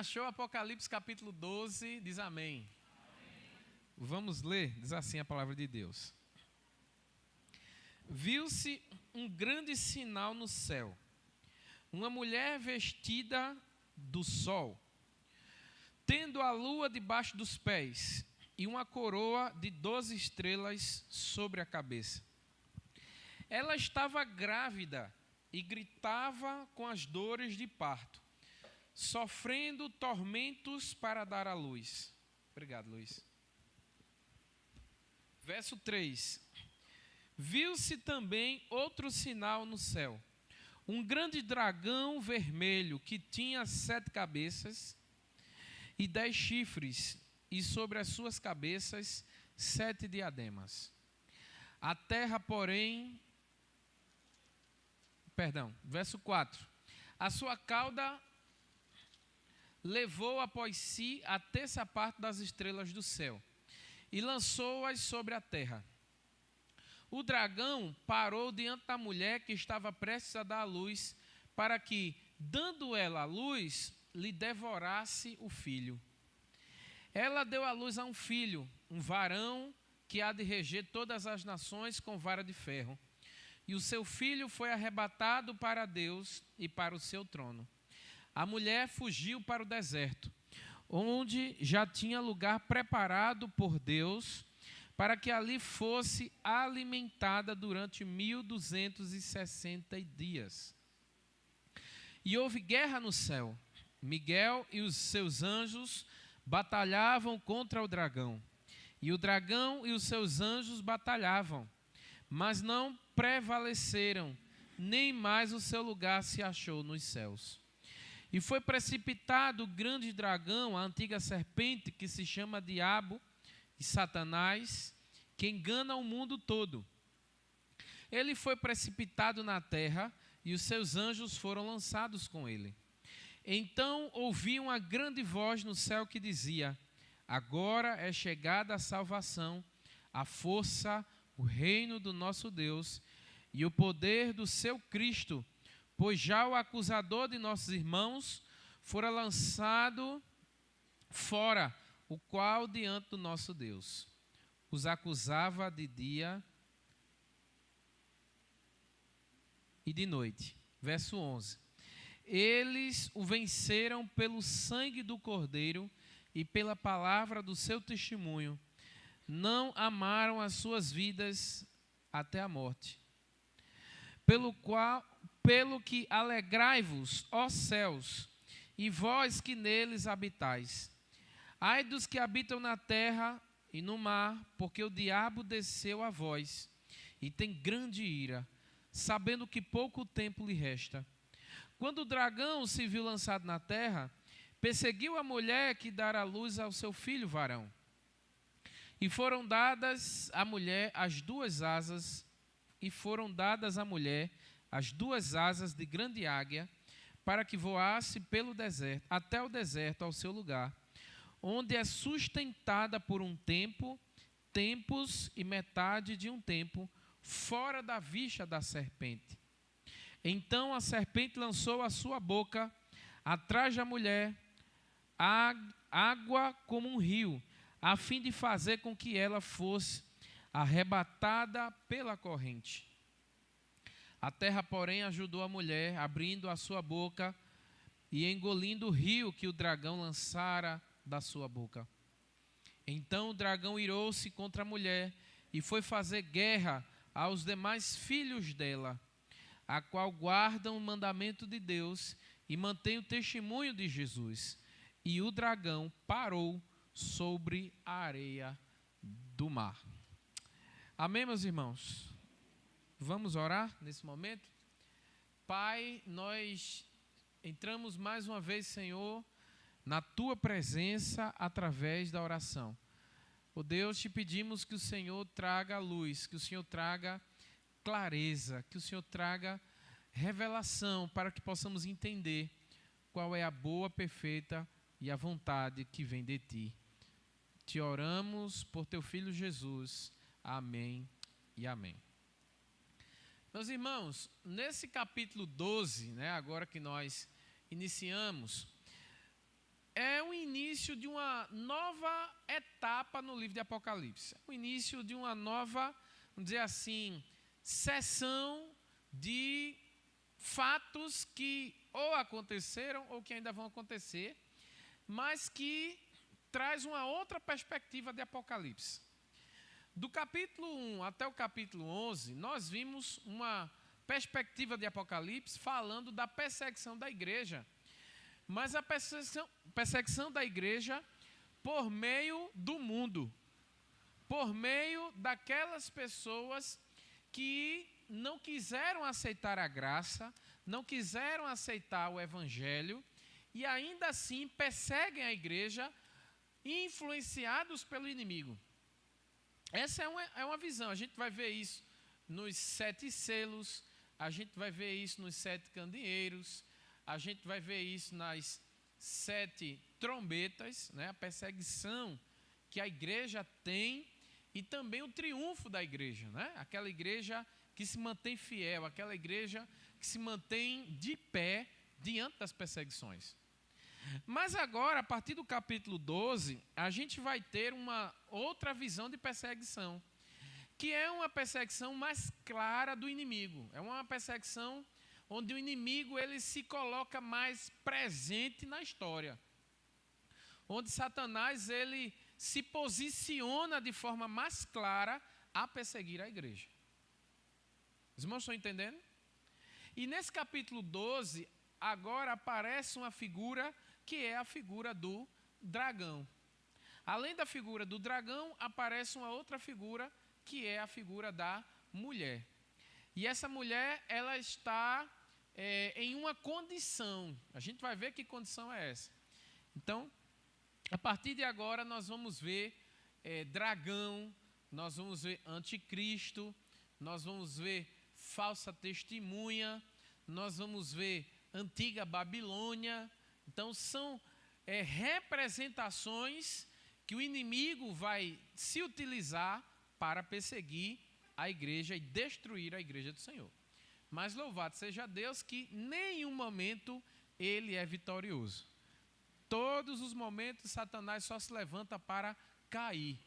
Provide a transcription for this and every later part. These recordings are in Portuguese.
achou Apocalipse capítulo 12, diz amém. Vamos ler, diz assim a palavra de Deus. Viu-se um grande sinal no céu, uma mulher vestida do sol, tendo a lua debaixo dos pés e uma coroa de 12 estrelas sobre a cabeça. Ela estava grávida e gritava com as dores de parto, sofrendo tormentos para dar à luz. Obrigado, Luiz. Verso 3. Viu-se também outro sinal no céu, um grande dragão vermelho que tinha 7 cabeças e 10 chifres, e sobre as suas cabeças 7 diademas. A terra, porém... verso 4. A sua cauda levou após si a terça parte das estrelas do céu e lançou-as sobre a terra. O dragão parou diante da mulher que estava prestes a dar à luz, para que, dando ela à luz, lhe devorasse o filho. Ela deu à luz a um filho, um varão que há de reger todas as nações com vara de ferro. E o seu filho foi arrebatado para Deus e para o seu trono. A mulher fugiu para o deserto, onde já tinha lugar preparado por Deus, para que ali fosse alimentada durante 1260 dias. E houve guerra no céu. Miguel e os seus anjos batalhavam contra o dragão. E o dragão e os seus anjos batalhavam, mas não prevaleceram, nem mais o seu lugar se achou nos céus. E foi precipitado o grande dragão, a antiga serpente, que se chama Diabo e Satanás, que engana o mundo todo. Ele foi precipitado na terra e os seus anjos foram lançados com ele. Então ouvi uma grande voz no céu que dizia: agora é chegada a salvação, a força, o reino do nosso Deus e o poder do seu Cristo, pois já o acusador de nossos irmãos fora lançado fora, o qual diante do nosso Deus os acusava de dia e de noite. Verso 11. Eles o venceram pelo sangue do Cordeiro e pela palavra do seu testemunho. Não amaram as suas vidas até a morte. Pelo que alegrai-vos, ó céus, e vós que neles habitais. Ai dos que habitam na terra e no mar, porque o diabo desceu a vós, e tem grande ira, sabendo que pouco tempo lhe resta. Quando o dragão se viu lançado na terra, perseguiu a mulher que dará à luz ao seu filho varão. E foram dadas à mulher as 2 asas, de grande águia, para que voasse pelo deserto, até o deserto, ao seu lugar, onde é sustentada por um tempo, tempos e metade de um tempo, fora da vista da serpente. Então a serpente lançou a sua boca atrás da mulher, água como um rio, a fim de fazer com que ela fosse arrebatada pela corrente. A terra, porém, ajudou a mulher, abrindo a sua boca e engolindo o rio que o dragão lançara da sua boca. Então o dragão irou-se contra a mulher e foi fazer guerra aos demais filhos dela, a qual guardam o mandamento de Deus e mantém o testemunho de Jesus. E o dragão parou sobre a areia do mar. Amém, meus irmãos? Vamos orar nesse momento? Pai, nós entramos mais uma vez, Senhor, na Tua presença através da oração. Ó Deus, te pedimos que o Senhor traga luz, que o Senhor traga clareza, que o Senhor traga revelação para que possamos entender qual é a boa, perfeita e a vontade que vem de Ti. Te oramos por Teu Filho Jesus. Amém e amém. Meus irmãos, nesse capítulo 12, agora que nós iniciamos, é o início de uma nova etapa no livro de Apocalipse. É o início de uma nova, vamos dizer assim, seção de fatos que ou aconteceram ou que ainda vão acontecer, mas que traz uma outra perspectiva de Apocalipse. Do capítulo 1 até o capítulo 11, nós vimos uma perspectiva de Apocalipse falando da perseguição da igreja. Mas a perseguição da igreja por meio do mundo, por meio daquelas pessoas que não quiseram aceitar a graça, não quiseram aceitar o evangelho e ainda assim perseguem a igreja, influenciados pelo inimigo. Essa é uma visão. A gente vai ver isso nos 7 selos, a gente vai ver isso nos 7 candeeiros, a gente vai ver isso nas 7 trombetas, né? A perseguição que a igreja tem e também o triunfo da igreja, né? Aquela igreja que se mantém fiel, aquela igreja que se mantém de pé diante das perseguições. Mas agora, a partir do capítulo 12, a gente vai ter uma outra visão de perseguição, que é uma perseguição mais clara do inimigo. É uma perseguição onde o inimigo ele se coloca mais presente na história. Onde Satanás ele se posiciona de forma mais clara a perseguir a igreja. Os irmãos estão entendendo? E nesse capítulo 12, agora aparece uma figura que é a figura do dragão. Além da figura do dragão, aparece uma outra figura que é a figura da mulher. E essa mulher, ela está em uma condição. A gente vai ver que condição é essa. Então, a partir de agora, nós vamos ver dragão, nós vamos ver anticristo, nós vamos ver falsa testemunha, nós vamos ver antiga Babilônia. Então, são representações que o inimigo vai se utilizar para perseguir a igreja e destruir a igreja do Senhor. Mas louvado seja Deus que em nenhum momento ele é vitorioso. Todos os momentos Satanás só se levanta para cair,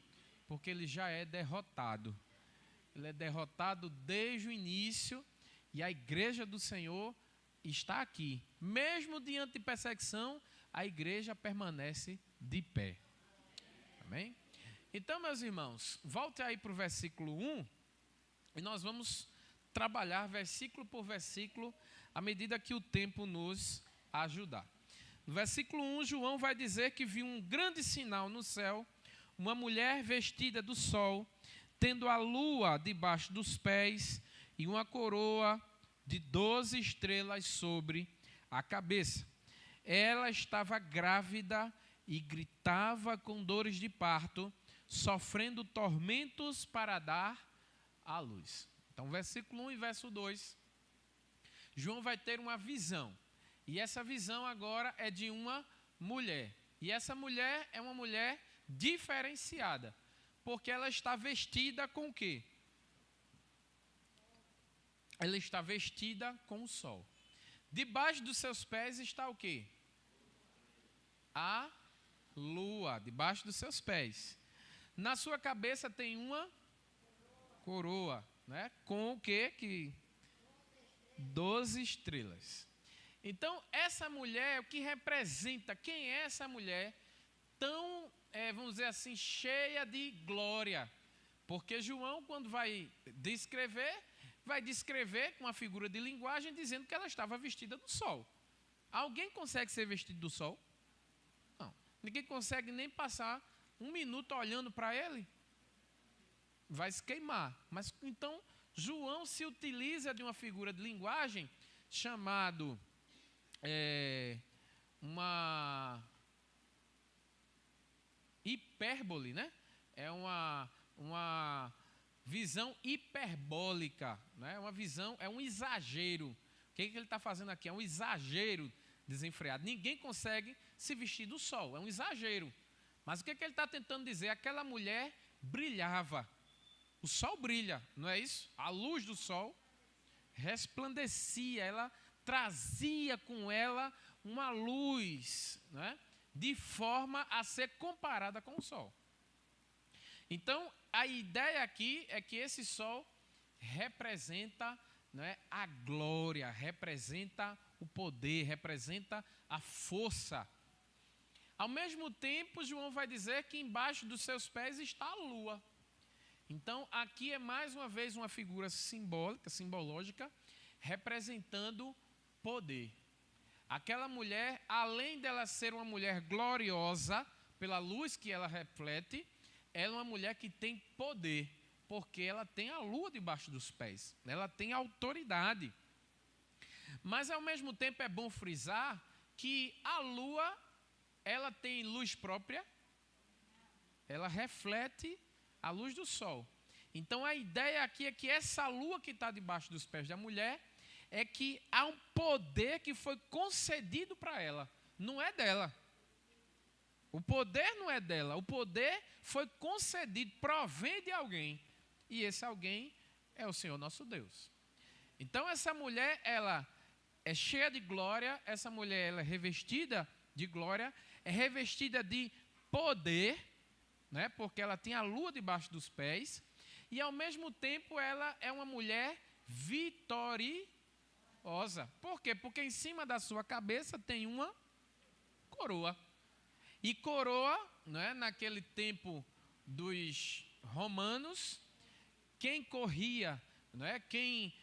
porque ele já é derrotado. Ele é derrotado desde o início e a igreja do Senhor está aqui. Mesmo diante de perseguição, a igreja permanece de pé. Amém? Então, meus irmãos, volte aí para o versículo 1 e nós vamos trabalhar versículo por versículo à medida que o tempo nos ajudar. No versículo 1, João vai dizer que viu um grande sinal no céu, uma mulher vestida do sol, tendo a lua debaixo dos pés e uma coroa de 12 estrelas sobre a cabeça. Ela estava grávida e gritava com dores de parto, sofrendo tormentos para dar à luz. Então, versículo 1 e verso 2, João vai ter uma visão. E essa visão agora é de uma mulher. E essa mulher é uma mulher diferenciada, porque ela está vestida com o quê? Ela está vestida com o sol. Debaixo dos seus pés está o quê? A lua, debaixo dos seus pés. Na sua cabeça tem uma coroa, né? Com o quê? 12 estrelas. Então, essa mulher, o que representa? Quem é essa mulher tão, vamos dizer assim, cheia de glória? Porque João, quando vai descrever com uma figura de linguagem dizendo que ela estava vestida do sol. Alguém consegue ser vestido do sol? Não. Ninguém consegue nem passar um minuto olhando para ele. Vai se queimar. Mas então, João se utiliza de uma figura de linguagem chamado uma hipérbole, né? É uma visão hiperbólica, né? Uma visão, é um exagero. O que ele está fazendo aqui? É um exagero desenfreado. Ninguém consegue se vestir do sol, é um exagero. Mas o que ele está tentando dizer? Aquela mulher brilhava. O sol brilha, não é isso? A luz do sol resplandecia, ela trazia com ela uma luz, né? de forma a ser comparada com o sol. Então, a ideia aqui é que esse sol representa, né, a glória, representa o poder, representa a força. Ao mesmo tempo, João vai dizer que embaixo dos seus pés está a lua. Então, aqui é mais uma vez uma figura simbológica, representando poder. Aquela mulher, além dela ser uma mulher gloriosa, pela luz que ela reflete, ela é uma mulher que tem poder, porque ela tem a lua debaixo dos pés, ela tem autoridade. Mas, ao mesmo tempo, é bom frisar que a lua, ela tem luz própria, ela reflete a luz do sol. Então, a ideia aqui é que essa lua que está debaixo dos pés da mulher, é que há um poder que foi concedido para ela, não é dela. O poder não é dela, o poder foi concedido, provém de alguém. E esse alguém é o Senhor nosso Deus. Então essa mulher, ela é cheia de glória, essa mulher ela é revestida de glória, é revestida de poder, né, porque ela tem a lua debaixo dos pés, e ao mesmo tempo ela é uma mulher vitoriosa. Por quê? Porque em cima da sua cabeça tem uma coroa. E coroa, né, naquele tempo dos romanos, quem corria, né, quem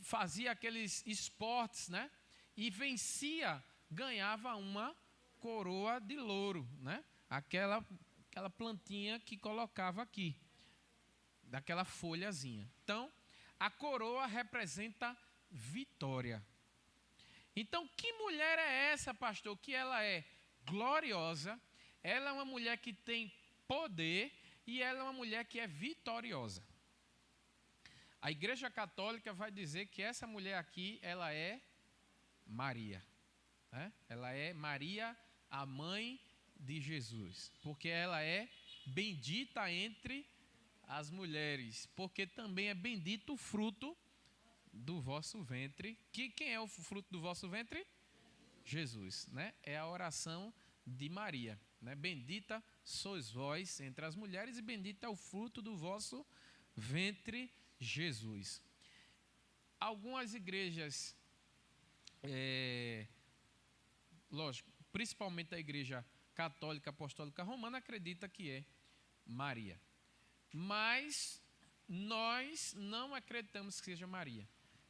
fazia aqueles esportes, né, e vencia, ganhava uma coroa de louro, né, aquela plantinha que colocava aqui, daquela folhazinha. Então, a coroa representa vitória. Então, que mulher é essa, pastor? Que ela é gloriosa, ela é uma mulher que tem poder e ela é uma mulher que é vitoriosa. A Igreja Católica vai dizer que essa mulher aqui, ela é Maria, né? Ela é Maria, a mãe de Jesus, porque ela é bendita entre as mulheres, porque também é bendito o fruto do vosso ventre. Quem é o fruto do vosso ventre? Jesus, né? É a oração de Maria, né? Bendita sois vós entre as mulheres e bendito é o fruto do vosso ventre, Jesus. Algumas igrejas, lógico, principalmente a Igreja Católica Apostólica Romana, acredita que é Maria. Mas nós não acreditamos que seja Maria.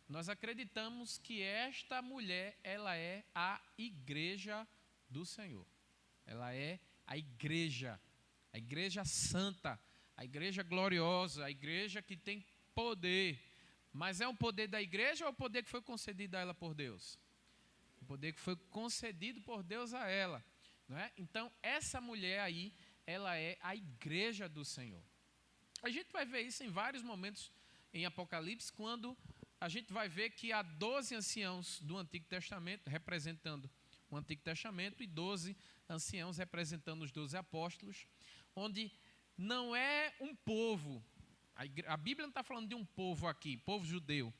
Nós acreditamos que esta mulher, ela é a igreja do Senhor. Ela é a igreja santa, a igreja gloriosa, a igreja que tem poder. Mas é um poder da igreja ou é o poder que foi concedido a ela por Deus? O poder que foi concedido por Deus a ela, não é? Então, essa mulher aí, ela é a igreja do Senhor. A gente vai ver isso em vários momentos em Apocalipse, quando a gente vai ver que há 12 anciãos do Antigo Testamento representando o Antigo Testamento e 12 anciãos representando os 12 apóstolos, onde não é um povo, a Bíblia não está falando de um povo aqui, povo judeu,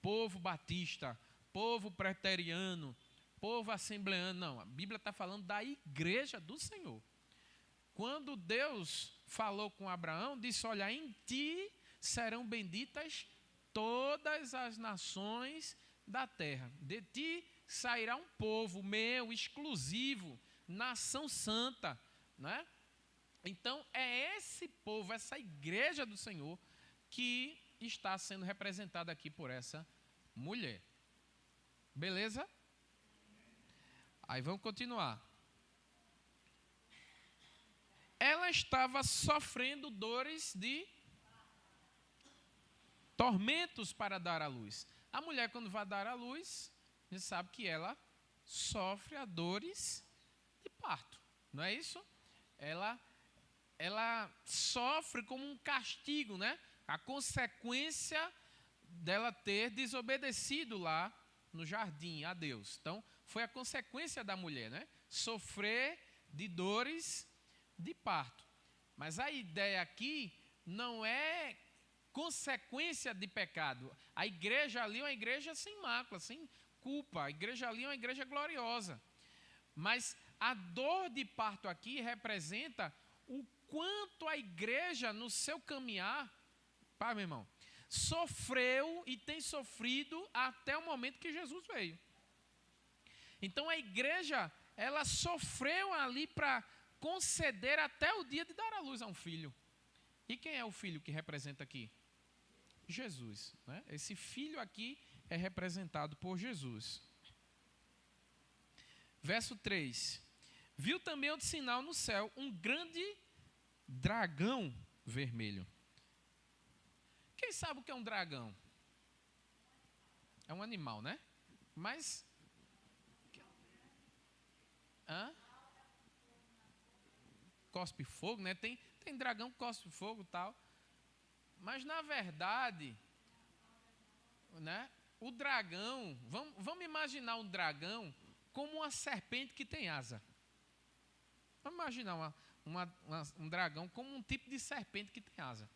povo batista, povo preteriano, povo assembleano, não, a Bíblia está falando da igreja do Senhor. Quando Deus falou com Abraão, disse, olha, em ti serão benditas todas as nações da terra. De ti sairá um povo meu, exclusivo, nação santa, né? Então, é esse povo, essa igreja do Senhor, que está sendo representada aqui por essa mulher. Beleza? Aí vamos continuar. Ela estava sofrendo dores de tormentos para dar à luz. A mulher, quando vai dar à luz, a gente sabe que ela sofre a dores de parto, não é isso? Ela sofre como um castigo, né? A consequência dela ter desobedecido lá no jardim a Deus. Então, foi a consequência da mulher, né? Sofrer de dores de parto. Mas a ideia aqui não é consequência de pecado. A igreja ali é uma igreja sem mácula, sem culpa. A igreja ali é uma igreja gloriosa. Mas a dor de parto aqui representa o quanto a igreja, no seu caminhar, meu irmão, sofreu e tem sofrido até o momento que Jesus veio. Então a igreja, ela sofreu ali para conceder até o dia de dar à luz a um filho. E quem é o filho que representa aqui? Jesus, né? Esse filho aqui é representado por Jesus. Verso 3. Viu também outro sinal no céu, um grande dragão vermelho. Quem sabe o que é um dragão? É um animal, né? Mas... cospe fogo, né? Tem dragão que cospe fogo e tal. Mas, na verdade, né, o dragão... Vamos imaginar um dragão como uma serpente que tem asa. Vamos imaginar um dragão como um tipo de serpente que tem asa.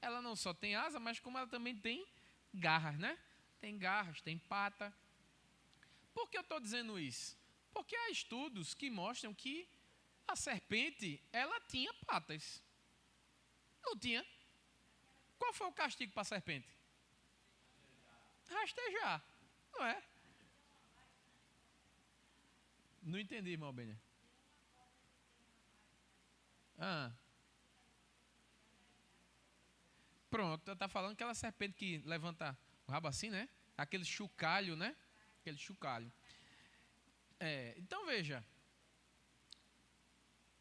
Ela não só tem asa, mas como ela também tem garras, né? Tem garras, tem pata. Por que eu estou dizendo isso? Porque há estudos que mostram que a serpente, ela tinha patas. Não tinha? Qual foi o castigo para a serpente? Rastejar. Não é? Não entendi, irmão Benha. Pronto, está falando aquela serpente que levanta o rabo assim, né? Aquele chocalho, né? Aquele chocalho. Então veja,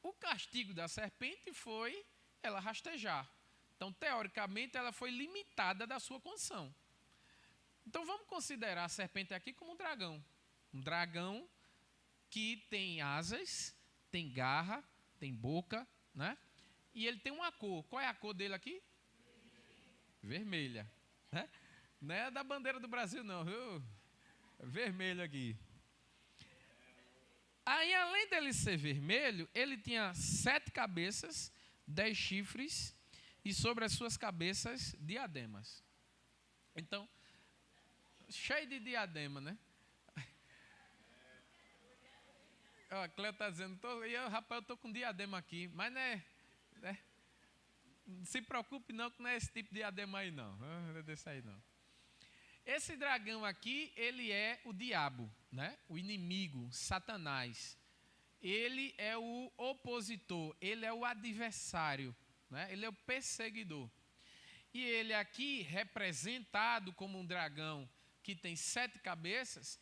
o castigo da serpente foi ela rastejar. Então, teoricamente, ela foi limitada da sua condição. Então, vamos considerar a serpente aqui como um dragão. Um dragão que tem asas, tem garra, tem boca, né? E ele tem uma cor. Qual é a cor dele aqui? Vermelha. Né? Não é da bandeira do Brasil, não. Vermelho aqui. Aí, além dele ser vermelho, ele tinha 7 cabeças, 10 chifres e sobre as suas cabeças diademas. Então, cheio de diadema, né? A Cleo está dizendo, rapaz, eu estou com diadema aqui, mas não é, não se preocupe não, que não é esse tipo de diadema aí não. Não é desse aí não. Esse dragão aqui, ele é o diabo, né? O inimigo, Satanás. Ele é o opositor, ele é o adversário, né? Ele é o perseguidor. E ele aqui, representado como um dragão que tem 7 cabeças,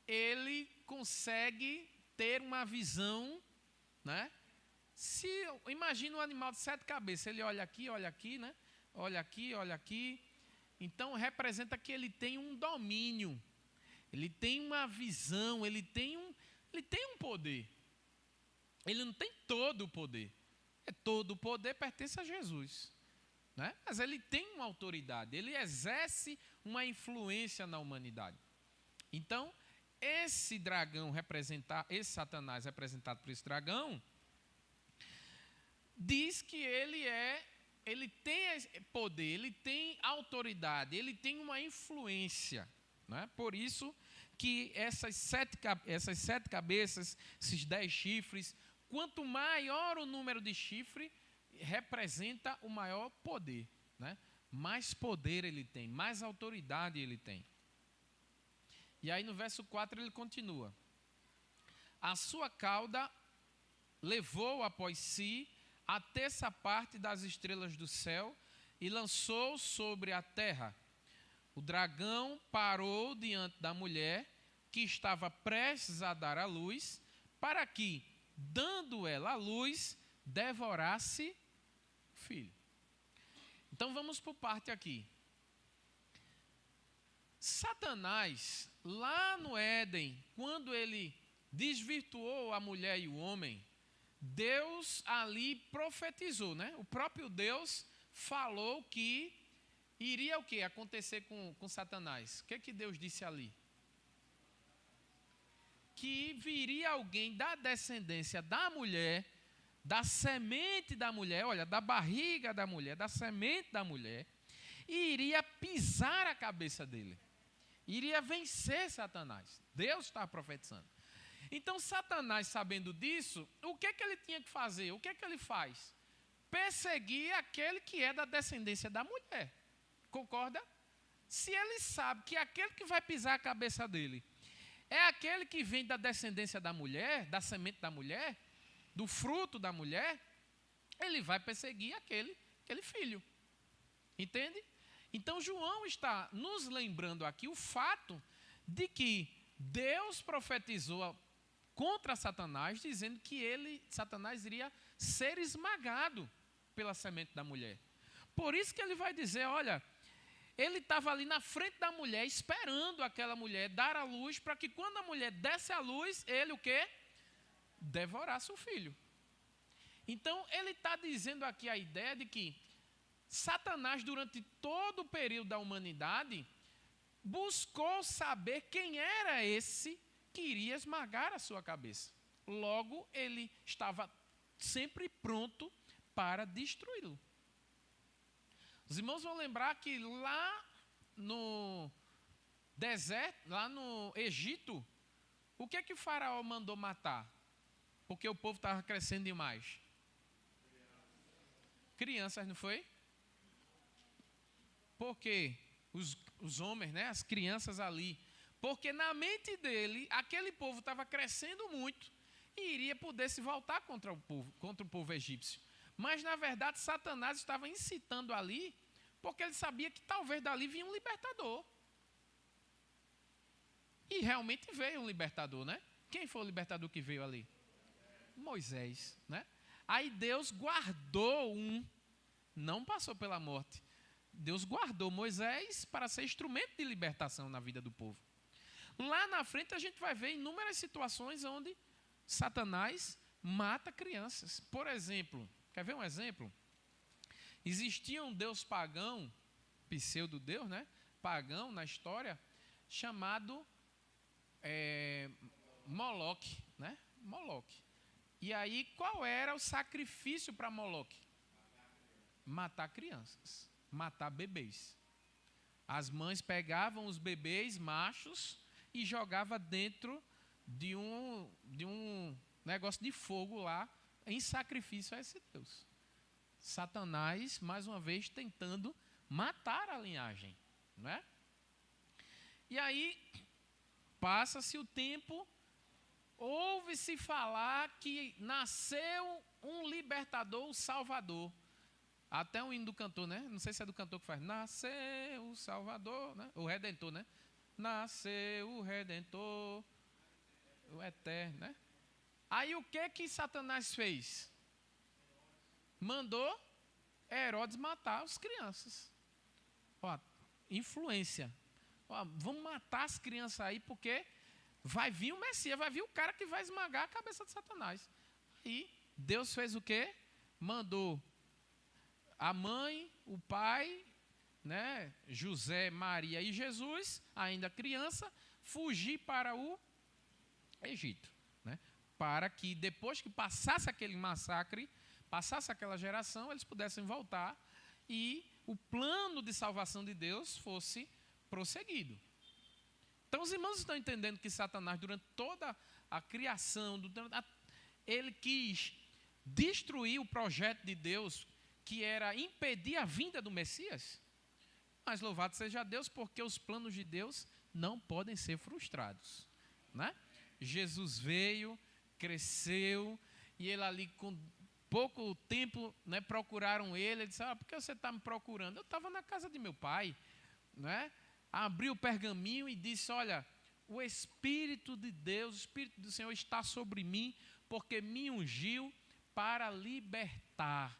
ele consegue ter uma visão, né? Imagina um animal de 7 cabeças, ele olha aqui, né? Olha aqui. Então, representa que ele tem um domínio, ele tem uma visão, ele tem um poder. Ele não tem todo o poder. Todo o poder pertence a Jesus, né? Mas ele tem uma autoridade, ele exerce uma influência na humanidade. Então, esse dragão esse Satanás representado por esse dragão, diz que ele tem poder, ele tem autoridade, ele tem uma influência, né? Por isso que essas 7 cabeças, esses 10 chifres, quanto maior o número de chifre, representa o maior poder, né? Mais poder ele tem, mais autoridade ele tem. E aí no verso 4 ele continua. A sua cauda levou após si a terça parte das estrelas do céu e lançou sobre a terra. O dragão parou diante da mulher que estava prestes a dar à luz, para que, dando ela à luz, devorasse o filho. Então vamos por parte aqui. Satanás, lá no Éden, quando ele desvirtuou a mulher e o homem, Deus ali profetizou, né? O próprio Deus falou que iria o quê? Acontecer com Satanás. O que Deus disse ali? Que viria alguém da descendência da mulher, da semente da mulher, olha, da barriga da mulher, da semente da mulher, e iria pisar a cabeça dele. Iria vencer Satanás. Deus está profetizando. Então, Satanás, sabendo disso, o que ele tinha que fazer? O que ele faz? Perseguir aquele que é da descendência da mulher. Concorda? Se ele sabe que aquele que vai pisar a cabeça dele é aquele que vem da descendência da mulher, da semente da mulher, do fruto da mulher, ele vai perseguir aquele filho. Entende? Então, João está nos lembrando aqui o fato de que Deus profetizou contra Satanás, dizendo que Satanás iria ser esmagado pela semente da mulher. Por isso que ele vai dizer, olha, ele estava ali na frente da mulher, esperando aquela mulher dar a luz, para que quando a mulher desse a luz, ele o quê? Devorasse o filho. Então, ele está dizendo aqui a ideia de que Satanás, durante todo o período da humanidade, buscou saber quem era esse que iria esmagar a sua cabeça. Logo, ele estava sempre pronto para destruí-lo. Os irmãos vão lembrar que lá no deserto, lá no Egito, o que Faraó mandou matar? Porque o povo estava crescendo demais. Crianças, não foi? Porque os homens, né, as crianças ali, porque na mente dele, aquele povo estava crescendo muito e iria poder se voltar contra o povo egípcio. Mas, na verdade, Satanás estava incitando ali, porque ele sabia que talvez dali vinha um libertador. E realmente veio um libertador, né? Quem foi o libertador que veio ali? Moisés, né? Aí Deus guardou não passou pela morte. Deus guardou Moisés para ser instrumento de libertação na vida do povo. Lá na frente a gente vai ver inúmeras situações onde Satanás mata crianças. Por exemplo, quer ver um exemplo? Existia um deus pagão, pseudo-deus, né? Pagão na história, chamado Moloque, né? Moloque. E aí, qual era o sacrifício para Moloque? Matar crianças, matar bebês. As mães pegavam os bebês machos e jogavam dentro de um negócio de fogo lá, em sacrifício a esse Deus. Satanás, mais uma vez, tentando matar a linhagem, não é? E aí, passa-se o tempo, ouve-se falar que nasceu um libertador, o Salvador. Até um hino do cantor, né? Não sei se é do cantor que faz. Nasceu o Salvador, né? O Redentor, né? Nasceu o Redentor, o Eterno, né? Aí o que Satanás fez? Mandou Herodes matar as crianças. Ó, influência. Ó, vamos matar as crianças aí, porque vai vir o Messias, vai vir o cara que vai esmagar a cabeça de Satanás. E Deus fez o quê? Mandou a mãe, o pai, né, José, Maria e Jesus, ainda criança, fugir para o Egito, né, para que depois que passasse aquele massacre, passasse aquela geração, eles pudessem voltar e o plano de salvação de Deus fosse prosseguido. Então os irmãos estão entendendo que Satanás, durante toda a criação, ele quis destruir o projeto de Deus, que era impedir a vinda do Messias? Mas louvado seja Deus, porque os planos de Deus não podem ser frustrados, né? Jesus veio, cresceu, e ele ali com pouco tempo, né, procuraram ele disse, por que você está me procurando? Eu estava na casa de meu pai, né? Abriu o pergaminho e disse, olha, o Espírito de Deus, o Espírito do Senhor está sobre mim, porque me ungiu para libertar,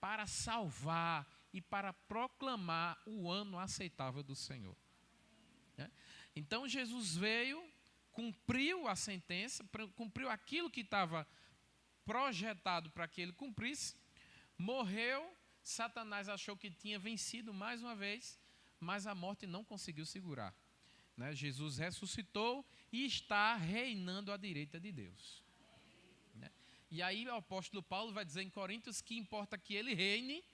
para salvar e para proclamar o ano aceitável do Senhor. Então Jesus veio, cumpriu a sentença, cumpriu aquilo que estava projetado para que ele cumprisse, morreu, Satanás achou que tinha vencido mais uma vez, mas a morte não conseguiu segurar. Jesus ressuscitou e está reinando à direita de Deus. E aí o apóstolo Paulo vai dizer em Coríntios que importa que ele reine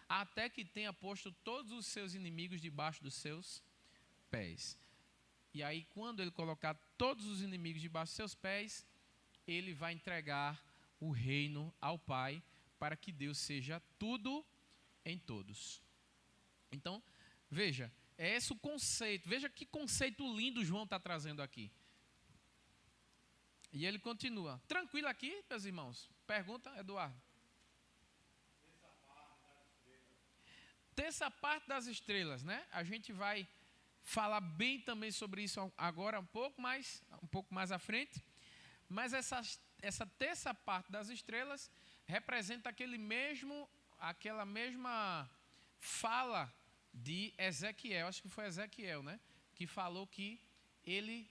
até que tenha posto todos os seus inimigos debaixo dos seus pés. E aí quando ele colocar todos os inimigos debaixo dos seus pés, ele vai entregar o reino ao Pai, para que Deus seja tudo em todos. Então, veja, é esse o conceito. Veja que conceito lindo João está trazendo aqui. E ele continua. Tranquilo aqui, meus irmãos? Pergunta, Eduardo. Terça parte das estrelas, né? A gente vai falar bem também sobre isso agora um pouco mais à frente. Mas essa terça parte das estrelas representa aquela mesma fala de Ezequiel. Acho que foi Ezequiel, né? Que falou que ele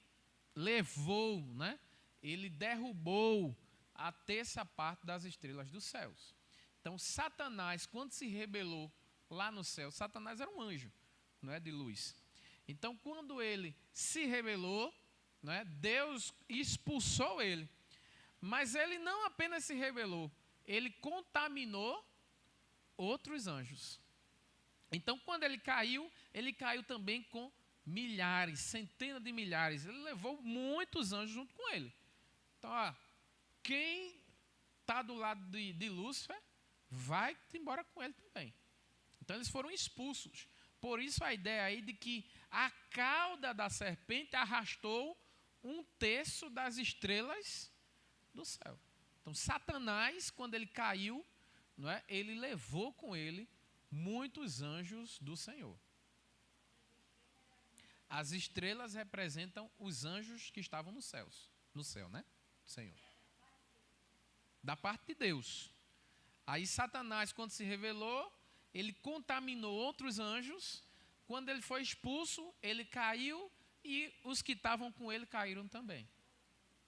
levou, né? Ele derrubou a terça parte das estrelas dos céus. Então, Satanás, quando se rebelou lá no céu, Satanás era um anjo, não é, de luz. Então, quando ele se rebelou, não é, Deus expulsou ele. Mas ele não apenas se rebelou, ele contaminou outros anjos. Então, quando ele caiu também com milhares, centenas de milhares. Ele levou muitos anjos junto com ele. Então, quem está do lado de Lúcifer, vai embora com ele também. Então, eles foram expulsos. Por isso, a ideia aí de que a cauda da serpente arrastou 1/3 das estrelas do céu. Então, Satanás, quando ele caiu, não é, ele levou com ele muitos anjos do Senhor. As estrelas representam os anjos que estavam no céu, né? Senhor. Da parte de Deus. Aí Satanás, quando se revelou, ele contaminou outros anjos. Quando ele foi expulso, ele caiu e os que estavam com ele caíram também.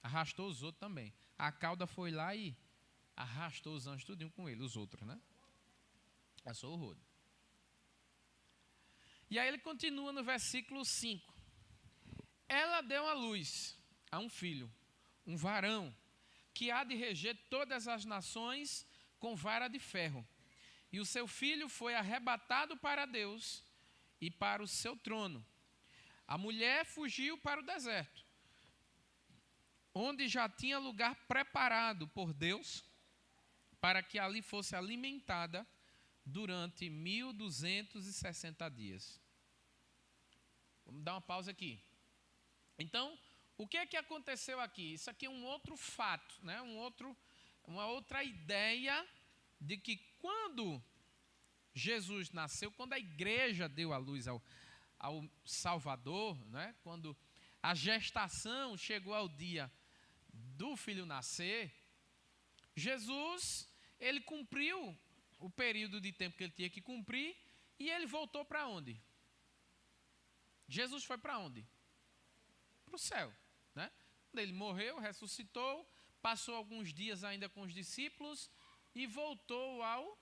Arrastou os outros também. A cauda foi lá e arrastou os anjos tudinho com ele, os outros, né? Passou o rodo. E aí ele continua no versículo 5. Ela deu à luz a um filho, um varão, que há de reger todas as nações com vara de ferro. E o seu filho foi arrebatado para Deus e para o seu trono. A mulher fugiu para o deserto, onde já tinha lugar preparado por Deus, para que ali fosse alimentada durante 1260 dias. Vamos dar uma pausa aqui. Então, o que é que aconteceu aqui? Isso aqui é um outro fato, né? Uma outra ideia de que quando Jesus nasceu, quando a igreja deu a luz ao Salvador, né? Quando a gestação chegou ao dia do filho nascer, Jesus, ele cumpriu o período de tempo que ele tinha que cumprir e ele voltou para onde? Jesus foi para onde? Para o céu, né? Ele morreu, ressuscitou, passou alguns dias ainda com os discípulos e voltou ao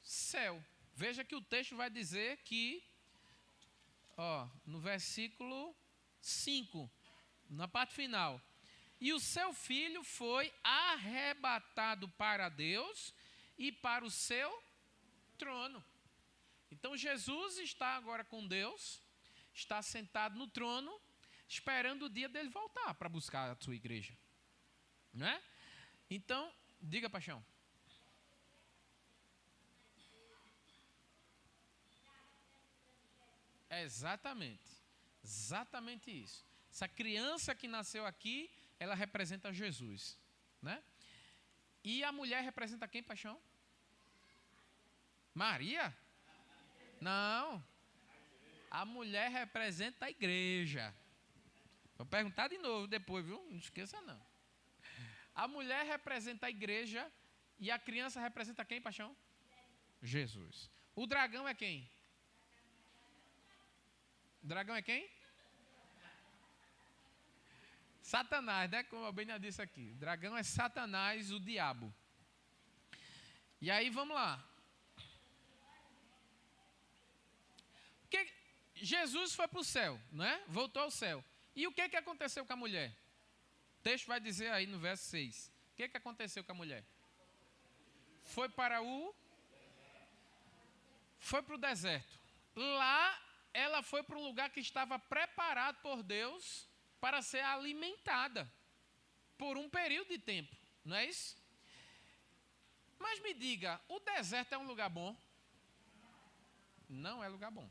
céu. Veja que o texto vai dizer que, no versículo 5, na parte final, e o seu filho foi arrebatado para Deus e para o seu trono. Então Jesus está agora com Deus, está sentado no trono, esperando o dia dele voltar para buscar a sua igreja, não é? Então, diga, paixão. Exatamente isso. Essa criança que nasceu aqui, ela representa Jesus, né? E a mulher representa quem, paixão? Maria? Não. A mulher representa a igreja. Vou perguntar de novo depois, viu? Não esqueça não. A mulher representa a igreja e a criança representa quem, paixão? Jesus. O dragão é quem? O dragão é quem? Satanás, né? Como a Benia disse aqui. O dragão é Satanás, o diabo. E aí, vamos lá. Porque Jesus foi para o céu, né? Voltou ao céu. E o que aconteceu com a mulher? O texto vai dizer aí no verso 6. O que aconteceu com a mulher? Foi para o deserto. Lá, ela foi para um lugar que estava preparado por Deus para ser alimentada por um período de tempo, não é isso? Mas me diga, o deserto é um lugar bom? Não é lugar bom.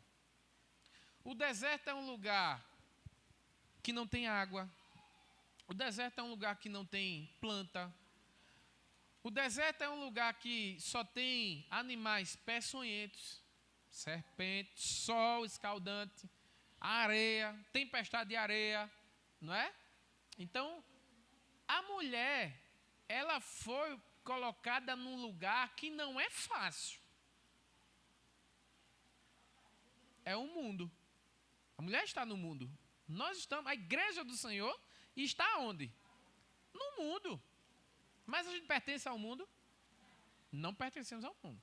O deserto é um lugar que não tem água. O deserto é um lugar que não tem planta. O deserto é um lugar que só tem animais peçonhentos, serpentes, sol escaldante, areia, tempestade de areia, não é? Então, a mulher, ela foi colocada num lugar que não é fácil. É o mundo. A mulher está no mundo. Nós estamos, a igreja do Senhor está onde? No mundo. Mas a gente pertence ao mundo? Não pertencemos ao mundo.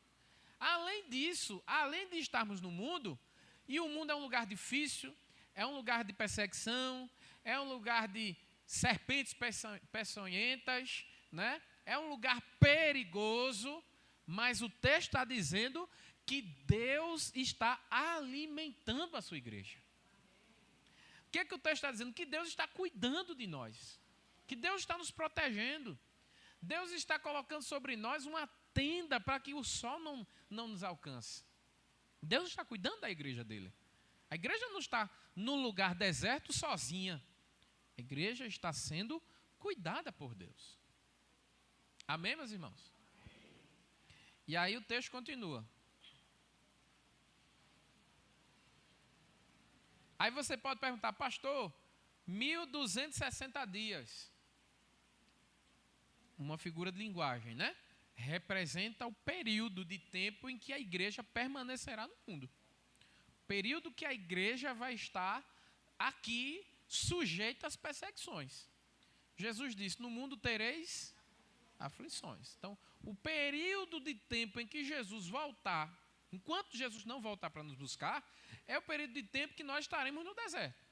Além disso, além de estarmos no mundo, e o mundo é um lugar difícil, é um lugar de perseguição, é um lugar de serpentes peçonhentas, né? É um lugar perigoso, mas o texto está dizendo que Deus está alimentando a sua igreja. O que o texto está dizendo? Que Deus está cuidando de nós, que Deus está nos protegendo. Deus está colocando sobre nós uma tenda para que o sol não nos alcance. Deus está cuidando da igreja dele. A igreja não está num lugar deserto sozinha. A igreja está sendo cuidada por Deus. Amém, meus irmãos? E aí o texto continua. Aí você pode perguntar, pastor, 1260 dias. Uma figura de linguagem, né? Representa o período de tempo em que a igreja permanecerá no mundo. Período que a igreja vai estar aqui sujeita às perseguições. Jesus disse, no mundo tereis aflições. Então, o período de tempo em que Jesus voltar, enquanto Jesus não voltar para nos buscar, é o período de tempo que nós estaremos no deserto.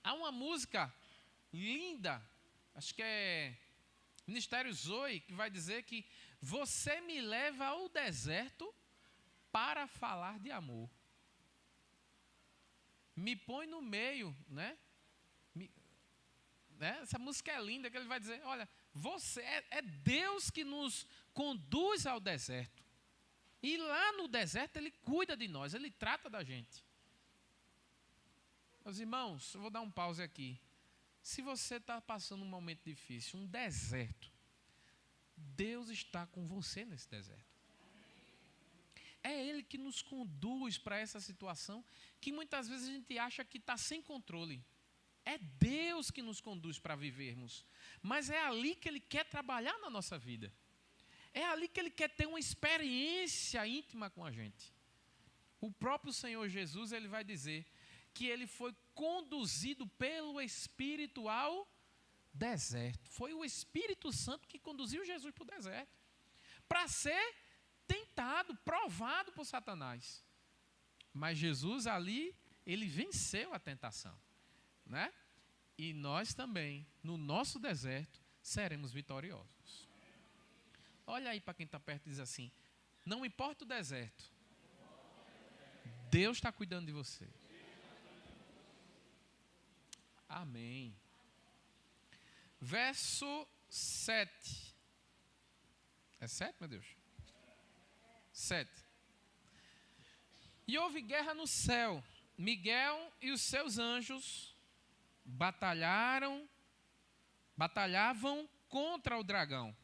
Há uma música linda, acho que é Ministério Zoe, que vai dizer que você me leva ao deserto para falar de amor. Me põe no meio, né? Essa música é linda, que ele vai dizer, olha, você é Deus que nos conduz ao deserto. E lá no deserto ele cuida de nós, ele trata da gente. Meus irmãos, eu vou dar um pause aqui. Se você está passando um momento difícil, um deserto, Deus está com você nesse deserto. É Ele que nos conduz para essa situação que muitas vezes a gente acha que está sem controle. É Deus que nos conduz para vivermos. Mas é ali que Ele quer trabalhar na nossa vida. É ali que Ele quer ter uma experiência íntima com a gente. O próprio Senhor Jesus, Ele vai dizer que Ele foi conduzido pelo Espírito ao deserto. Foi o Espírito Santo que conduziu Jesus para o deserto. Para ser tentado, provado por Satanás. Mas Jesus ali, Ele venceu a tentação. Né? E nós também, no nosso deserto, seremos vitoriosos. Olha aí para quem está perto e diz assim, não importa o deserto, Deus está cuidando de você. Amém. Verso 7. É 7, meu Deus? 7. E houve guerra no céu. Miguel e os seus anjos batalhavam contra o dragão.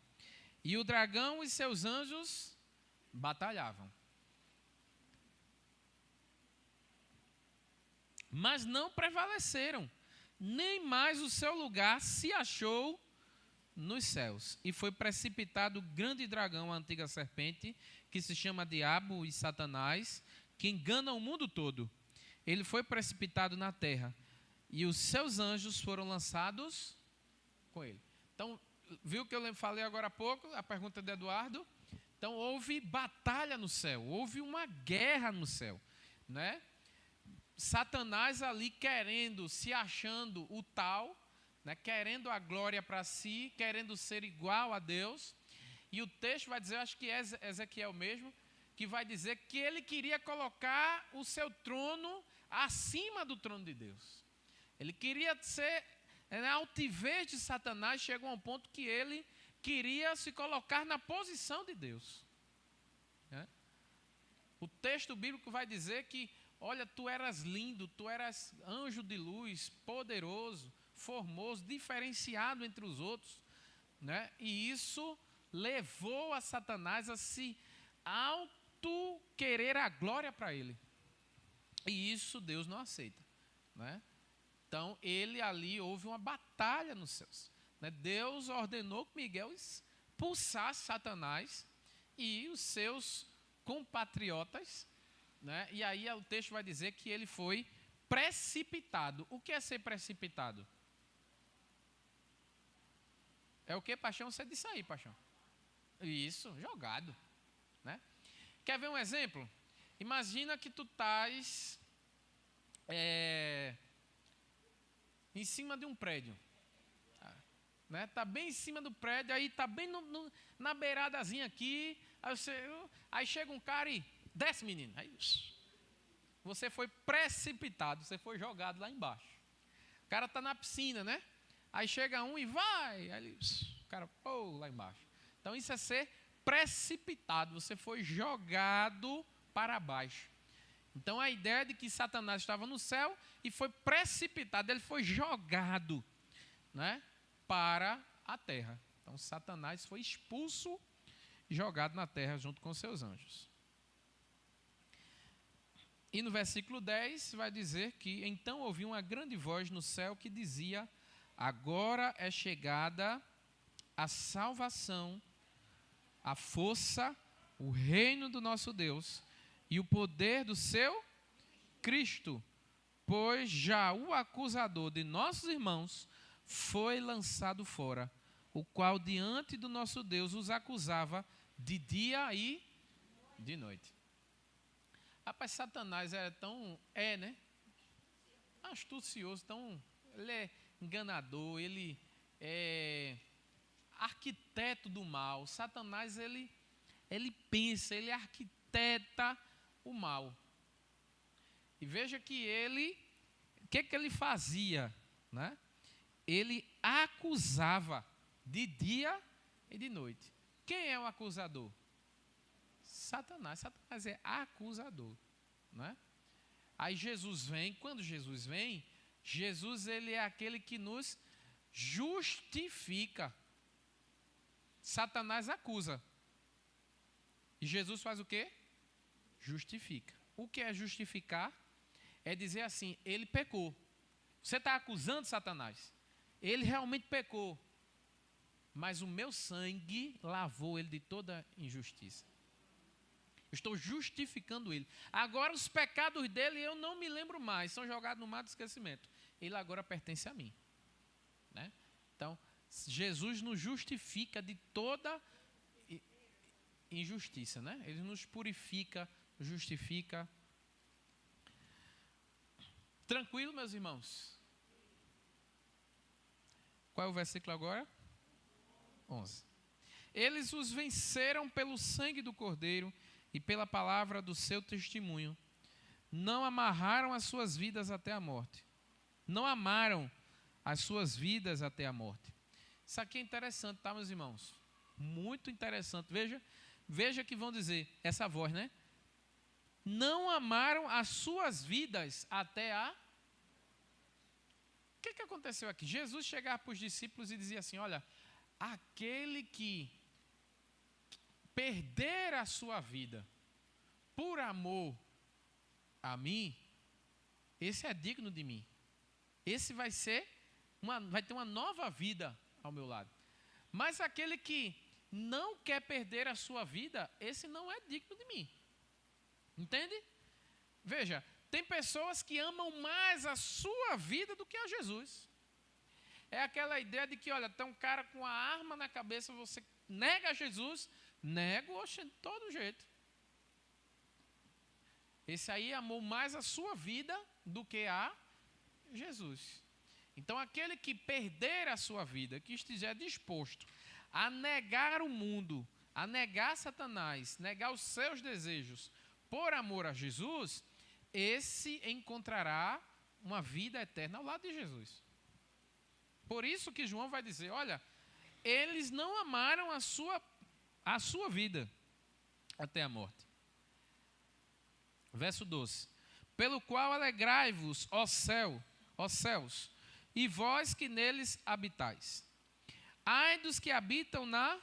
E o dragão e seus anjos batalhavam. Mas não prevaleceram, nem mais o seu lugar se achou nos céus. E foi precipitado o grande dragão, a antiga serpente, que se chama Diabo e Satanás, que engana o mundo todo. Ele foi precipitado na terra, e os seus anjos foram lançados com ele. Então, viu que eu falei agora há pouco, a pergunta de Eduardo? Então, houve batalha no céu, houve uma guerra no céu, né? Satanás ali querendo, se achando o tal, né? Querendo a glória para si, querendo ser igual a Deus. E o texto vai dizer, acho que é Ezequiel mesmo, que vai dizer que ele queria colocar o seu trono acima do trono de Deus. Ele queria ser A altivez de Satanás chegou a um ponto que ele queria se colocar na posição de Deus. O texto bíblico vai dizer que, olha, tu eras lindo, tu eras anjo de luz, poderoso, formoso, diferenciado entre os outros, né? E isso levou a Satanás a se auto-querer a glória para ele. E isso Deus não aceita, né? Então, houve uma batalha nos céus, né? Deus ordenou que Miguel expulsasse Satanás e os seus compatriotas, né? E aí o texto vai dizer que ele foi precipitado. O que é ser precipitado? É o que, Paixão? Você disse aí, Paixão. Isso, jogado, né? Quer ver um exemplo? Imagina que tu estás em cima de um prédio, né? Tá bem em cima do prédio, aí tá bem na beiradazinha aqui, aí chega um cara e desce, menino. Aí você foi precipitado, você foi jogado lá embaixo. O cara tá na piscina, né? Aí chega um e vai, aí o cara lá embaixo. Então isso é ser precipitado, você foi jogado para baixo. Então a ideia de que Satanás estava no céu e foi precipitado, ele foi jogado, né, para a terra. Então Satanás foi expulso e jogado na terra junto com seus anjos. E no versículo 10 vai dizer que então ouvi uma grande voz no céu que dizia: agora é chegada a salvação, a força, o reino do nosso Deus e o poder do seu Cristo, pois já o acusador de nossos irmãos foi lançado fora, o qual diante do nosso Deus os acusava de dia e de noite. Rapaz, Satanás né? Astucioso, ele é enganador, ele é arquiteto do mal. Satanás, ele pensa, ele arquiteta o mal. E veja que o que ele fazia, né? Ele acusava de dia e de noite. Quem é o acusador? Satanás. Satanás é acusador, né? Aí Jesus vem. Quando Jesus vem, Jesus ele é aquele que nos justifica. Satanás acusa. E Jesus faz o quê? Justifica. O que é justificar? É dizer assim, ele pecou. Você está acusando Satanás. Ele realmente pecou. Mas o meu sangue lavou ele de toda injustiça. Eu estou justificando ele. Agora os pecados dele eu não me lembro mais. São jogados no mar do esquecimento. Ele agora pertence a mim, né? Então, Jesus nos justifica de toda injustiça, né? Ele nos purifica, justifica. Tranquilo, meus irmãos? Qual é o versículo agora? 11. Eles os venceram pelo sangue do Cordeiro e pela palavra do seu testemunho. Não amarraram as suas vidas até a morte. Não amaram as suas vidas até a morte. Isso aqui é interessante, tá, meus irmãos? Muito interessante. Veja que vão dizer, essa voz, né? Não amaram as suas vidas até a... O que aconteceu aqui? Jesus chegava para os discípulos e dizia assim, olha, aquele que perder a sua vida por amor a mim, esse é digno de mim. Esse vai ter uma nova vida ao meu lado. Mas aquele que não quer perder a sua vida, esse não é digno de mim. Entende? Veja, tem pessoas que amam mais a sua vida do que a Jesus. É aquela ideia de que, olha, tem um cara com a arma na cabeça, você nega Jesus, nego, oxe, de todo jeito. Esse aí amou mais a sua vida do que a Jesus. Então, aquele que perder a sua vida, que estiver disposto a negar o mundo, a negar Satanás, negar os seus desejos por amor a Jesus, esse encontrará uma vida eterna ao lado de Jesus. Por isso que João vai dizer, olha, eles não amaram a sua vida até a morte. Verso 12. Pelo qual alegrai-vos, ó céus, e vós que neles habitais. Ai dos que habitam na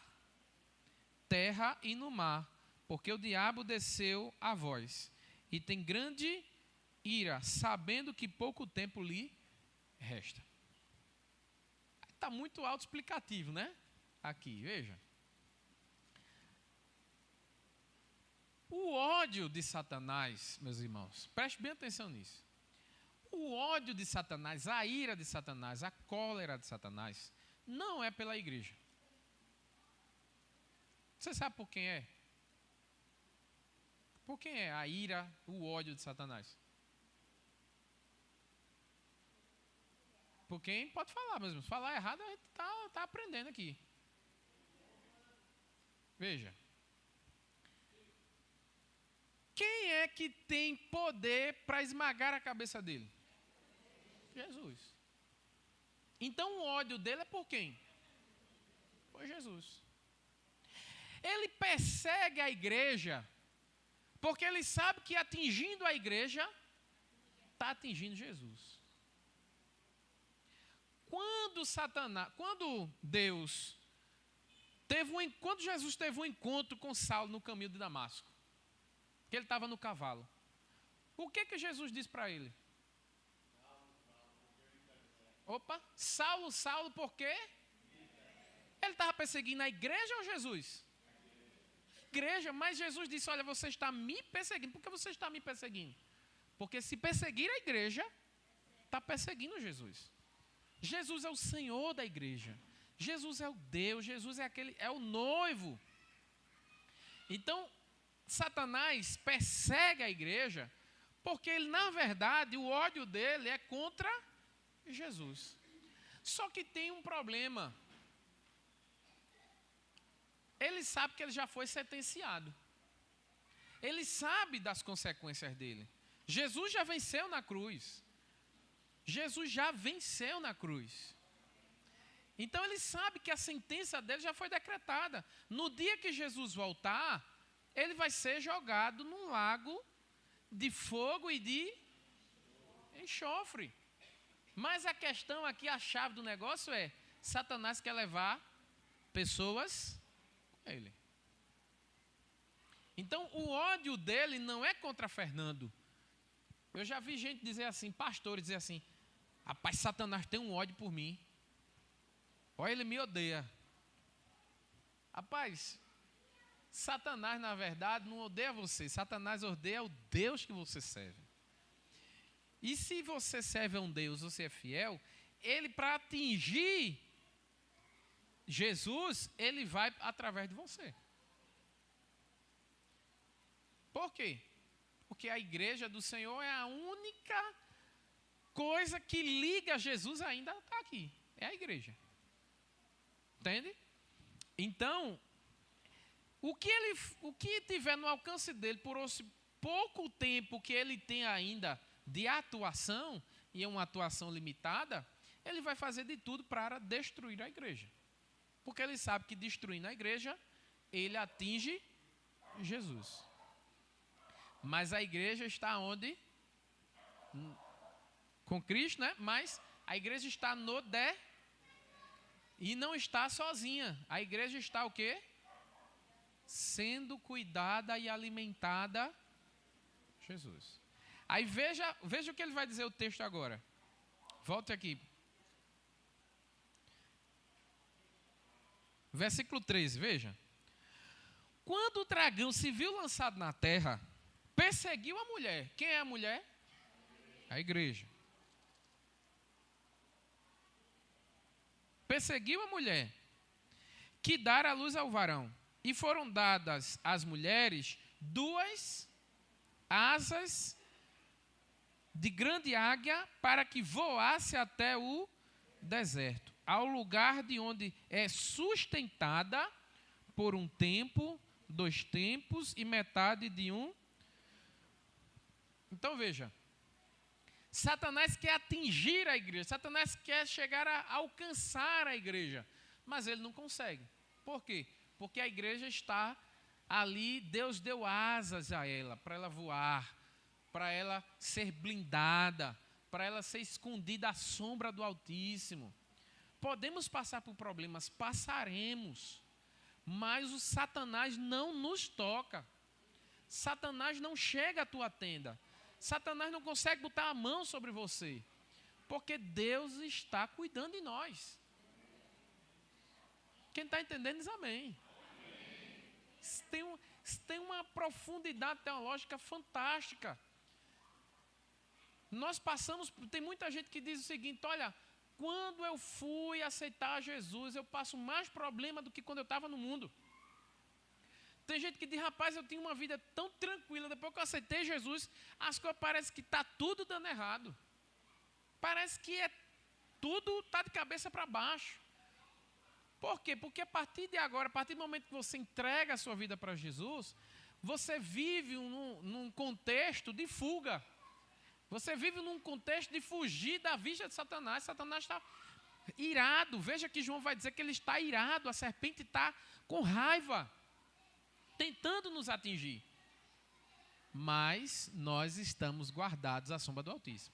terra e no mar, porque o diabo desceu a vós, e tem grande ira, sabendo que pouco tempo lhe resta. Está muito autoexplicativo, né? Aqui, veja. O ódio de Satanás, meus irmãos, preste bem atenção nisso. O ódio de Satanás, a ira de Satanás, a cólera de Satanás, não é pela igreja. Você sabe por quem é? Por quem é a ira, o ódio de Satanás? Por quem pode falar mesmo. Se falar errado, a gente está aprendendo aqui. Veja. Quem é que tem poder para esmagar a cabeça dele? Jesus. Então o ódio dele é por quem? Por Jesus. Ele persegue a igreja porque ele sabe que atingindo a igreja, está atingindo Jesus. Quando Jesus teve um encontro com Saulo no caminho de Damasco, que ele estava no cavalo, o que Jesus disse para ele? Saulo, Saulo, por quê? Ele estava perseguindo a igreja ou Jesus? Igreja, mas Jesus disse, olha, você está me perseguindo. Por que você está me perseguindo? Porque se perseguir a igreja, está perseguindo Jesus. Jesus é o Senhor da igreja. Jesus é o Deus, Jesus é o noivo. Então, Satanás persegue a igreja porque ele, na verdade, o ódio dele é contra Jesus. Só que tem um problema. Ele sabe que ele já foi sentenciado. Ele sabe das consequências dele. Jesus já venceu na cruz. Jesus já venceu na cruz. Então ele sabe que a sentença dele já foi decretada. No dia que Jesus voltar, ele vai ser jogado num lago de fogo e de enxofre. Mas a questão aqui, a chave do negócio é, Satanás quer levar pessoas com ele. Então o ódio dele não é contra Fernando. Eu já vi gente dizer assim, pastores dizer assim, rapaz, Satanás tem um ódio por mim. Olha, ele me odeia. Rapaz, Satanás, na verdade, não odeia você. Satanás odeia o Deus que você serve. E se você serve a um Deus, você é fiel, ele, para atingir Jesus, ele vai através de você. Por quê? Porque a igreja do Senhor é a única coisa que liga Jesus ainda está aqui. É a igreja. Entende? Então, o que tiver no alcance dele por esse pouco tempo que ele tem ainda de atuação, e é uma atuação limitada, ele vai fazer de tudo para destruir a igreja. Porque ele sabe que destruindo a igreja, ele atinge Jesus. Mas a igreja está onde? Com Cristo, né? Mas a igreja está e não está sozinha. A igreja está o quê? Sendo cuidada e alimentada Jesus. Aí veja o que ele vai dizer o texto agora. Volte aqui. Versículo 13, veja. Quando o dragão se viu lançado na terra, perseguiu a mulher. Quem é a mulher? A igreja. Perseguiu a mulher, que dara a luz ao varão. E foram dadas às mulheres 2 asas de grande águia para que voasse até o deserto, ao lugar de onde é sustentada por um tempo, 2 tempos e metade de um. Então veja, Satanás quer atingir a igreja. Satanás quer chegar a alcançar a igreja. Mas ele não consegue. Por quê? Porque a igreja está ali, Deus deu asas a ela, para ela voar, para ela ser blindada, para ela ser escondida à sombra do Altíssimo. Podemos passar por problemas, passaremos, mas o Satanás não nos toca. Satanás não chega à tua tenda. Satanás não consegue botar a mão sobre você, porque Deus está cuidando de nós. Quem está entendendo diz amém. Isso tem uma profundidade teológica fantástica. Nós passamos, tem muita gente que diz o seguinte: olha, quando eu fui aceitar Jesus, eu passo mais problema do que quando eu estava no mundo. Tem gente que diz: rapaz, eu tinha uma vida tão tranquila, depois que eu aceitei Jesus, as coisas parecem que está tudo dando errado. Parece que tudo está de cabeça para baixo. Por quê? Porque a partir de agora, a partir do momento que você entrega a sua vida para Jesus, você vive num contexto de fuga. Você vive num contexto de fugir da vista de Satanás. Satanás está irado. Veja que João vai dizer que ele está irado. A serpente está com raiva, tentando nos atingir. Mas nós estamos guardados à sombra do Altíssimo.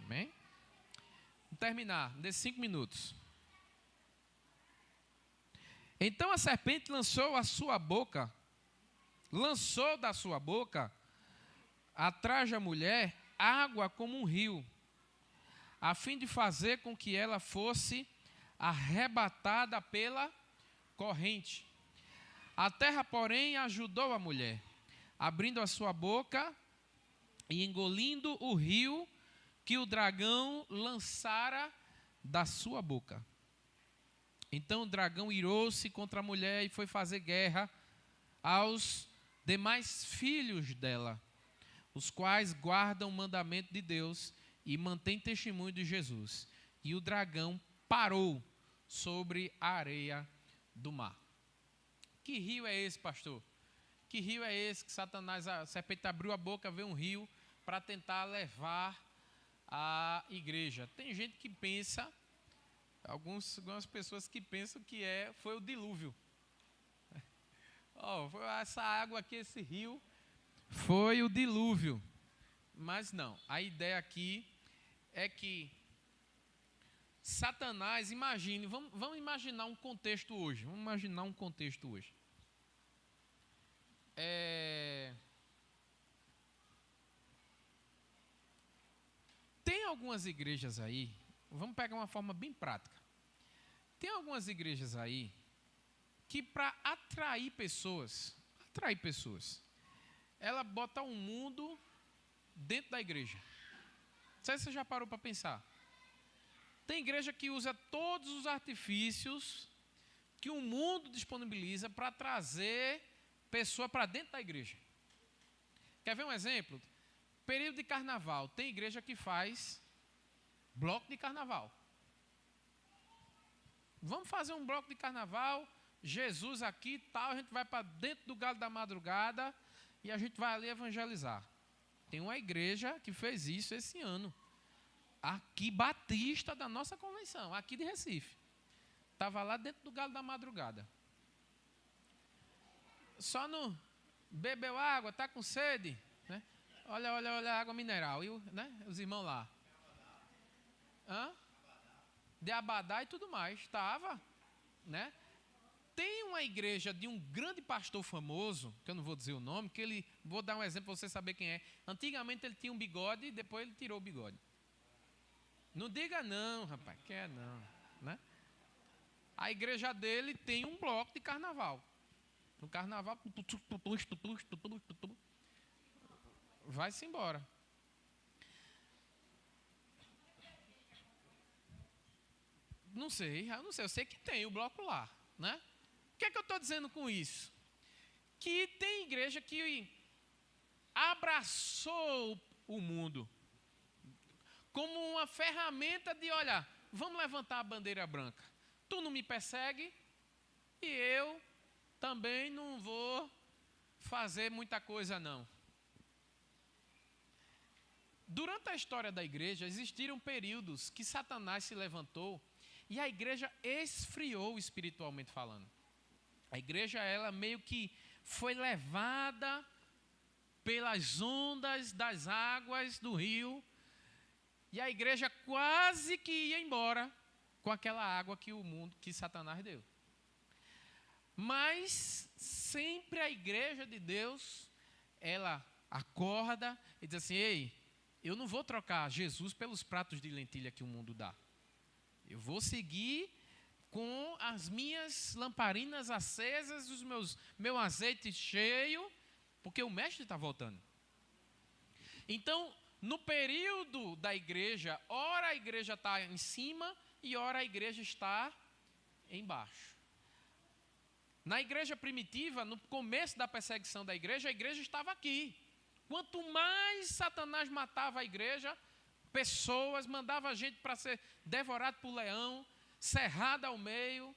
Amém? Vamos terminar nesses 5 minutos. Então a serpente lançou da sua boca, atrás da mulher, água como um rio, a fim de fazer com que ela fosse arrebatada pela corrente. A terra, porém, ajudou a mulher, abrindo a sua boca e engolindo o rio que o dragão lançara da sua boca. Então o dragão irou-se contra a mulher e foi fazer guerra aos demais filhos dela, os quais guardam o mandamento de Deus e mantêm testemunho de Jesus. E o dragão parou sobre a areia do mar. Que rio é esse, pastor? Que rio é esse que Satanás, a serpente abriu a boca, veio um rio para tentar levar a igreja? Tem gente que pensa, algumas pessoas que pensam que foi o dilúvio. Essa água aqui, esse rio, foi o dilúvio. Mas não, a ideia aqui é que Satanás, imagine, vamos imaginar um contexto hoje. Tem algumas igrejas aí, vamos pegar uma forma bem prática. Tem algumas igrejas aí que, para atrair pessoas, ela bota um mundo dentro da igreja. Não sei se você já parou para pensar. Tem igreja que usa todos os artifícios que o mundo disponibiliza para trazer pessoa para dentro da igreja. Quer ver um exemplo? Período de carnaval. Tem igreja que faz bloco de carnaval. Vamos fazer um bloco de carnaval, Jesus aqui e tal, a gente vai para dentro do Galo da Madrugada e a gente vai ali evangelizar. Tem uma igreja que fez isso esse ano. Aqui, batista da nossa convenção, aqui de Recife. Estava lá dentro do Galo da Madrugada. Só no bebeu água, está com sede, né? Olha a água mineral, e né? Os irmãos lá. De Abadá e tudo mais, estava, né? Tem uma igreja de um grande pastor famoso, que eu não vou dizer o nome, vou dar um exemplo para você saber quem é. Antigamente ele tinha um bigode, depois ele tirou o bigode. Não diga não, rapaz, quer não, né? A igreja dele tem um bloco de carnaval. No carnaval, vai-se embora. Não sei, eu sei que tem o bloco lá, né? O que é que eu estou dizendo com isso? Que tem igreja que abraçou o mundo como uma ferramenta de, olha, vamos levantar a bandeira branca. Tu não me persegue e eu também não vou fazer muita coisa não. Durante a história da igreja, existiram períodos que Satanás se levantou e a igreja esfriou espiritualmente falando. A igreja, ela meio que foi levada pelas ondas das águas do rio e a igreja quase que ia embora com aquela água que Satanás deu. Mas sempre a igreja de Deus, ela acorda e diz assim: ei, eu não vou trocar Jesus pelos pratos de lentilha que o mundo dá. Eu vou seguir com as minhas lamparinas acesas, meu azeite cheio, porque o mestre está voltando. Então, no período da igreja, ora a igreja está em cima e ora a igreja está embaixo. Na igreja primitiva, no começo da perseguição da igreja, a igreja estava aqui. Quanto mais Satanás matava a igreja, pessoas, mandava gente para ser devorado por leão, cerrado ao meio,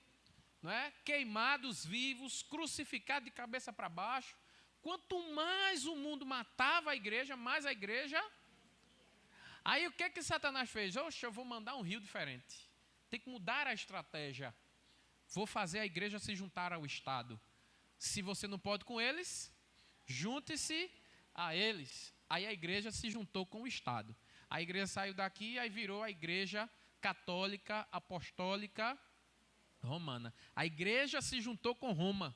não é? Queimados vivos, crucificados de cabeça para baixo. Quanto mais o mundo matava a igreja, mais a igreja... Aí o que Satanás fez? Oxe, eu vou mandar um rio diferente. Tem que mudar a estratégia. Vou fazer a igreja se juntar ao Estado. Se você não pode com eles, junte-se a eles. Aí a igreja se juntou com o Estado. A igreja saiu daqui e aí virou a igreja católica, apostólica, romana. A igreja se juntou com Roma.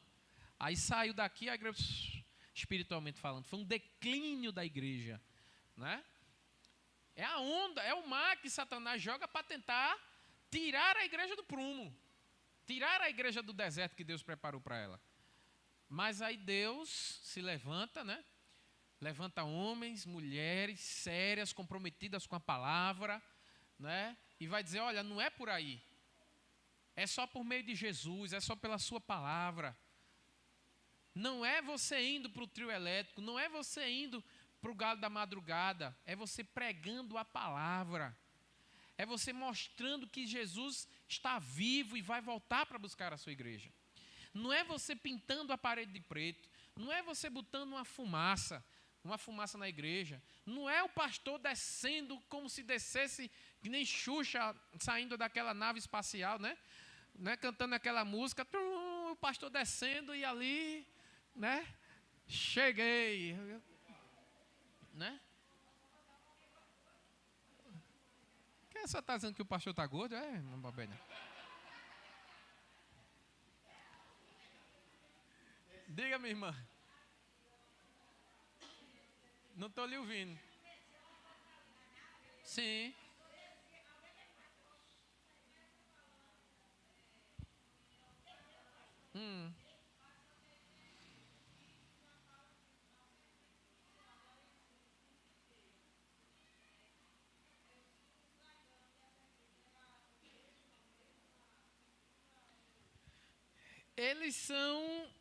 Aí saiu daqui a igreja, espiritualmente falando, foi um declínio da igreja, né? É a onda, é o mar que Satanás joga para tentar tirar a igreja do prumo, tirar a igreja do deserto que Deus preparou para ela. Mas aí Deus se levanta, né? Levanta homens, mulheres sérias, comprometidas com a palavra, né? E vai dizer: olha, não é por aí. É só por meio de Jesus, é só pela sua palavra. Não é você indo para o trio elétrico, não é você indo para o galo da madrugada, é você pregando a palavra. É você mostrando que Jesus está vivo e vai voltar para buscar a sua igreja. Não é você pintando a parede de preto, não é você botando uma fumaça na igreja. Não é o pastor descendo como se descesse, que nem Xuxa saindo daquela nave espacial, né? Cantando aquela música, o pastor descendo e ali, né? Cheguei, né? Quem só está dizendo que o pastor está gordo? É, uma bobagem. Diga, minha irmã. Não estou lhe ouvindo. Sim.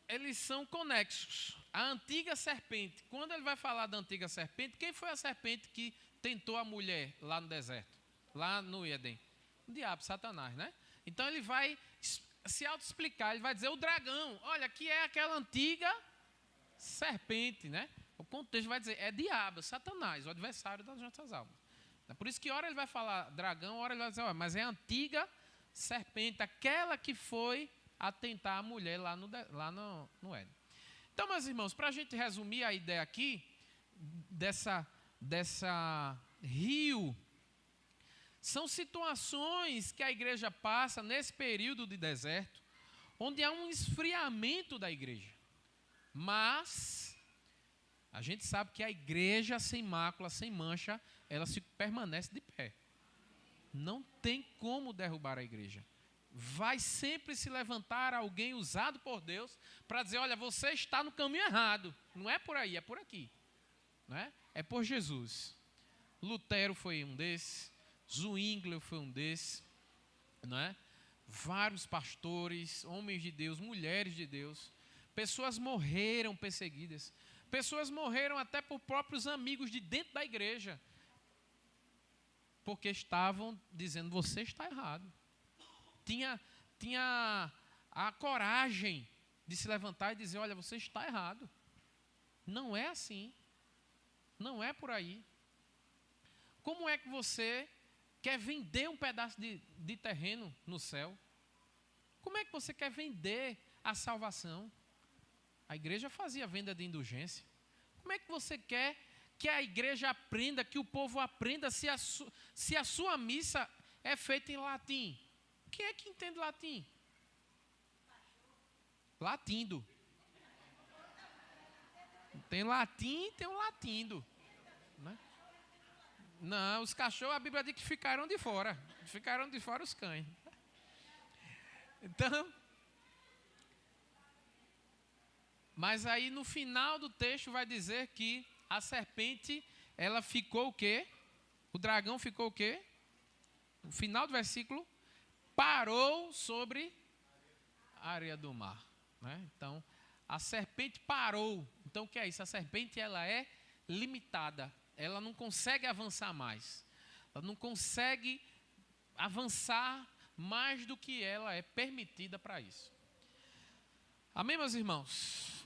Eles são conexos. A antiga serpente, quando ele vai falar da antiga serpente, quem foi a serpente que tentou a mulher lá no deserto? Lá no Éden? O diabo, Satanás, né? Então ele vai se auto-explicar, ele vai dizer o dragão, olha, que é aquela antiga serpente, né? O contexto vai dizer, é diabo, Satanás, o adversário das nossas almas. É por isso que hora ele vai falar dragão, hora ele vai dizer, olha, mas é a antiga serpente, aquela que foi a tentar a mulher lá no Éden. Então, meus irmãos, para a gente resumir a ideia aqui, dessa rio, são situações que a igreja passa nesse período de deserto, onde há um esfriamento da igreja. Mas a gente sabe que a igreja sem mácula, sem mancha, ela permanece de pé. Não tem como derrubar a igreja. Vai sempre se levantar alguém usado por Deus para dizer, olha, você está no caminho errado. Não é por aí, é por aqui. Não é? É por Jesus. Lutero foi um desses. Zwingli foi um desses. Não é? Vários pastores, homens de Deus, mulheres de Deus. Pessoas morreram perseguidas. Pessoas morreram até por próprios amigos de dentro da igreja. Porque estavam dizendo, você está errado. Tinha a coragem de se levantar e dizer, olha, você está errado. Não é assim. Não é por aí. Como é que você quer vender um pedaço de terreno no céu? Como é que você quer vender a salvação? A igreja fazia venda de indulgência. Como é que você quer que a igreja aprenda, que o povo aprenda se a sua missa é feita em latim? Quem é que entende latim? Latindo. Tem latim e tem um latindo. Né? Não, os cachorros, a Bíblia diz que ficaram de fora. Ficaram de fora os cães. Então, mas aí no final do texto vai dizer que a serpente, ela ficou o quê? O dragão ficou o quê? No final do versículo, parou sobre a areia do mar. Né? Então, a serpente parou. Então, o que é isso? A serpente, ela é limitada. Ela não consegue avançar mais. Ela não consegue avançar mais do que ela é permitida para isso. Amém, meus irmãos?